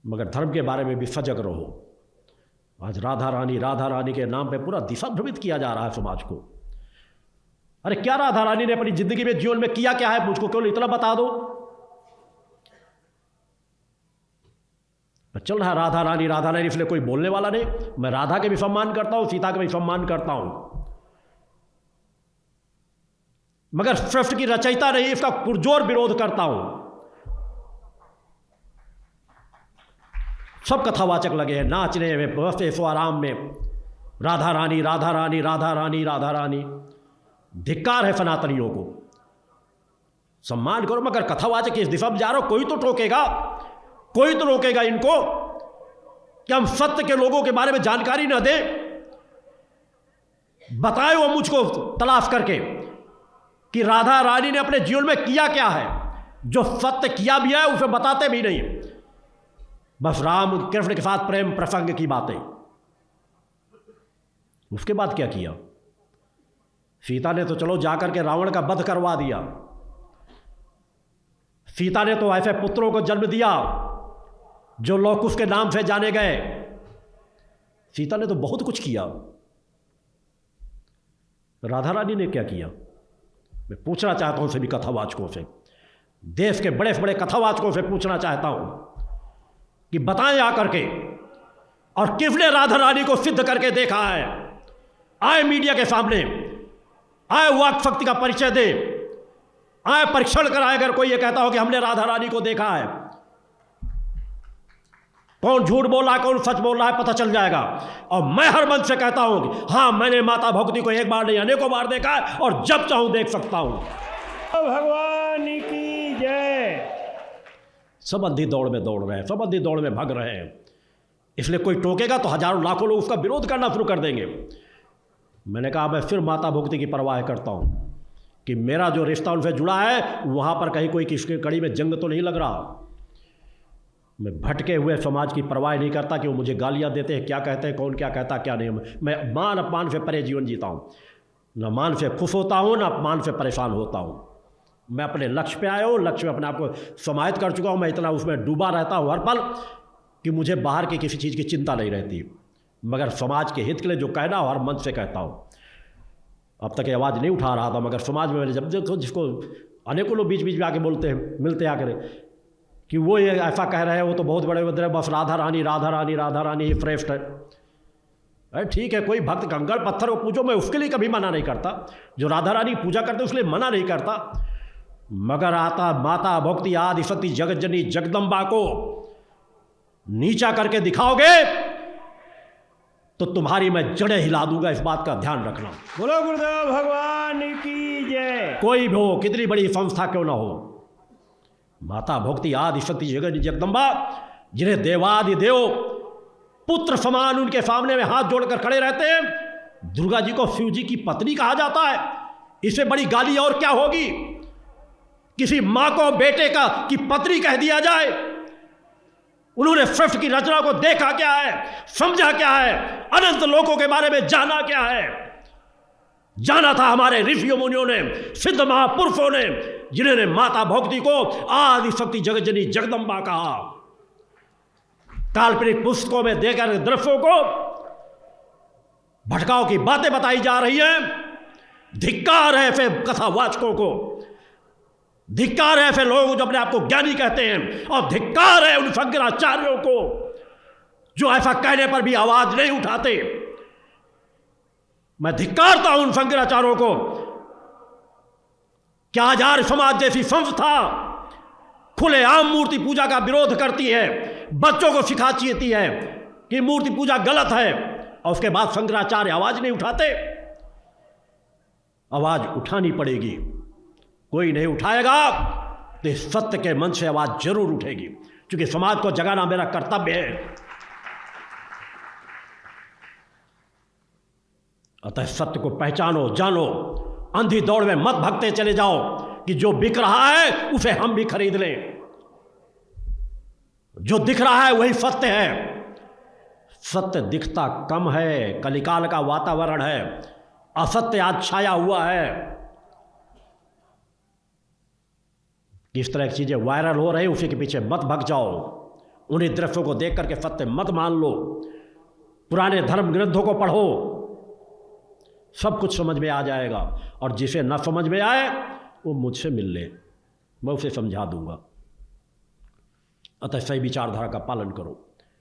मगर धर्म के बारे में भी सजग रहो। आज राधा रानी के नाम पे पूरा दिशा भ्रमित किया जा रहा है समाज को। अरे क्या राधा रानी ने अपनी जिंदगी में जीवन में किया क्या है, मुझको केवल इतना बता दो। चल रहा राधा रानी, इसलिए कोई बोलने वाला नहीं। मैं राधा के भी सम्मान करता हूं, सीता का भी सम्मान करता हूं, मगर सृष्टि की रचयिता नहीं, इसका पुरजोर विरोध करता हूं। सब कथावाचक लगे हैं नाचने में, बस ऐसो आराम में, राधा रानी। धिक्कार है सनातनियों को, सम्मान करो। मगर कथावाचक इस दिशा में जा रहे हो, कोई तो रोकेगा इनको कि हम सत्य के लोगों के बारे में जानकारी न दें। बताए वो मुझको तलाश करके कि राधा रानी ने अपने जीवन में किया क्या है। जो सत्य किया भी है उसे बताते भी नहीं, बस राम कृष्ण के साथ प्रेम प्रसंग की बातें। उसके बाद क्या किया? सीता ने तो चलो जाकर के रावण का वध करवा दिया। सीता ने तो ऐसे पुत्रों को जन्म दिया जो लोग उसके नाम से जाने गए। सीता ने तो बहुत कुछ किया। राधा रानी ने क्या किया? मैं पूछना चाहता हूं सभी कथावाचकों से, देश के बड़े बड़े कथावाचकों से पूछना चाहता हूं कि बताएं आकर के, और किसने राधा रानी को सिद्ध करके देखा है? आए मीडिया के सामने, आए वाक शक्ति का परिचय दे, आए परीक्षण कराए। अगर कोई ये कहता हो कि हमने राधा रानी को देखा है, कौन झूठ बोल रहा है कौन सच बोल रहा है पता चल जाएगा। और मैं हर मन से कहता हूं कि हाँ, मैंने माता भक्ति को एक बार नहीं अनेकों बार देखा है, और जब चाहूं देख सकता हूं। भगवान की जय। सब अंधी दौड़ में दौड़ रहे हैं, सब अंधी दौड़ में भाग रहे हैं। इसलिए कोई टोकेगा तो हजारों लाखों लोग उसका विरोध करना शुरू कर देंगे। मैंने कहा मैं फिर माता भक्ति की परवाह करता हूं कि मेरा जो रिश्ता उनसे जुड़ा है वहां पर कहीं कोई किसकी कड़ी में जंग तो नहीं लग रहा। मैं भटके हुए समाज की परवाह नहीं करता कि वो मुझे गालियां देते हैं, क्या कहते हैं, कौन क्या कहता क्या नहीं। मैं मान अपमान से परे जीवन जीता हूं, न मान से खुश होता हूं न अपमान से परेशान होता हूं। मैं अपने लक्ष्य पे आया हूँ, लक्ष्य में अपने आप को समाहित कर चुका हूँ। मैं इतना उसमें डूबा रहता हूँ हर पल कि मुझे बाहर की किसी चीज़ की चिंता नहीं रहती, मगर समाज के हित के लिए जो कहना हो हर मन से कहता हूँ। अब तक ये आवाज़ नहीं उठा रहा था, मगर समाज में मैंने जब देखो, जिसको अनेकों लोग बीच बीच में आके बोलते हैं, मिलते आकर कि वो ये ऐसा कह रहे हैं, वो तो बहुत बड़े बड़े, बस राधा रानी ही श्रेष्ठ है। अरे ठीक है, कोई भक्त कंकड़ पत्थर को पूजो, मैं उसके लिए कभी मना नहीं करता। जो राधा रानी पूजा करते उसके लिए मना नहीं करता, मगर आता माता भक्ति आदि शक्ति जगत जननी जगदम्बा को नीचा करके दिखाओगे तो तुम्हारी मैं जड़ें हिला दूंगा। इस बात का ध्यान रखना। बोलो गुरुदेव भगवान की जय। कोई भी हो, कितनी बड़ी संस्था क्यों ना हो, माता भक्ति आदि शक्ति जगत जगदम्बा, जिन्हें देवादि देव पुत्र समान उनके सामने में हाथ जोड़कर खड़े रहते हैं। दुर्गा जी को शिव जी की पत्नी कहा जाता है, इससे बड़ी गाली और क्या होगी? किसी मां को बेटे का की पत्नी कह दिया जाए। उन्होंने सृष्टि की रचना को देखा क्या है, समझा क्या है, अनंत लोकों के बारे में जाना क्या है? जाना था हमारे ऋषियों मुनियों ने, सिद्ध महापुरुषों ने, जिन्होंने माता भक्ति को आदि शक्ति जगत जननी जगदम्बा कहा। काल्पनिक पुस्तकों में देकर दृश्यों को भटकाव की बातें बताई जा रही हैं। धिक्कार है ऐसे कथावाचकों को, धिक्कार है ऐसे लोग जो अपने आप को ज्ञानी कहते हैं, और धिक्कार है उन शंकराचार्यों को जो ऐसा कहने पर भी आवाज नहीं उठाते। मैं धिक्कारता हूं उन शंकराचार्यों को। क्या आज आर्य समाज जैसी संस्था खुलेआम मूर्ति पूजा का विरोध करती है, बच्चों को सिखाती है कि मूर्ति पूजा गलत है, और उसके बाद शंकराचार्य आवाज नहीं उठाते? आवाज उठानी पड़ेगी। कोई नहीं उठाएगा तो इस सत्य के मन से आवाज जरूर उठेगी, क्योंकि समाज को जगाना मेरा कर्तव्य है। अतः सत्य को पहचानो, जानो, अंधी दौड़ में मत भगते चले जाओ कि जो बिक रहा है उसे हम भी खरीद लें। जो दिख रहा है वही सत्य है। सत्य दिखता कम है, कलिकाल का वातावरण है, असत्य आज छाया हुआ है। किस तरह की चीजें वायरल हो रही, उसी के पीछे मत भग जाओ। उन्हीं दृश्यों को देख करके सत्य मत मान लो। पुराने धर्म ग्रंथों को पढ़ो, सब कुछ समझ में आ जाएगा। और जिसे न समझ में आए वो मुझसे मिल ले, मैं उसे समझा दूंगा। अतः सही विचारधारा का पालन करो।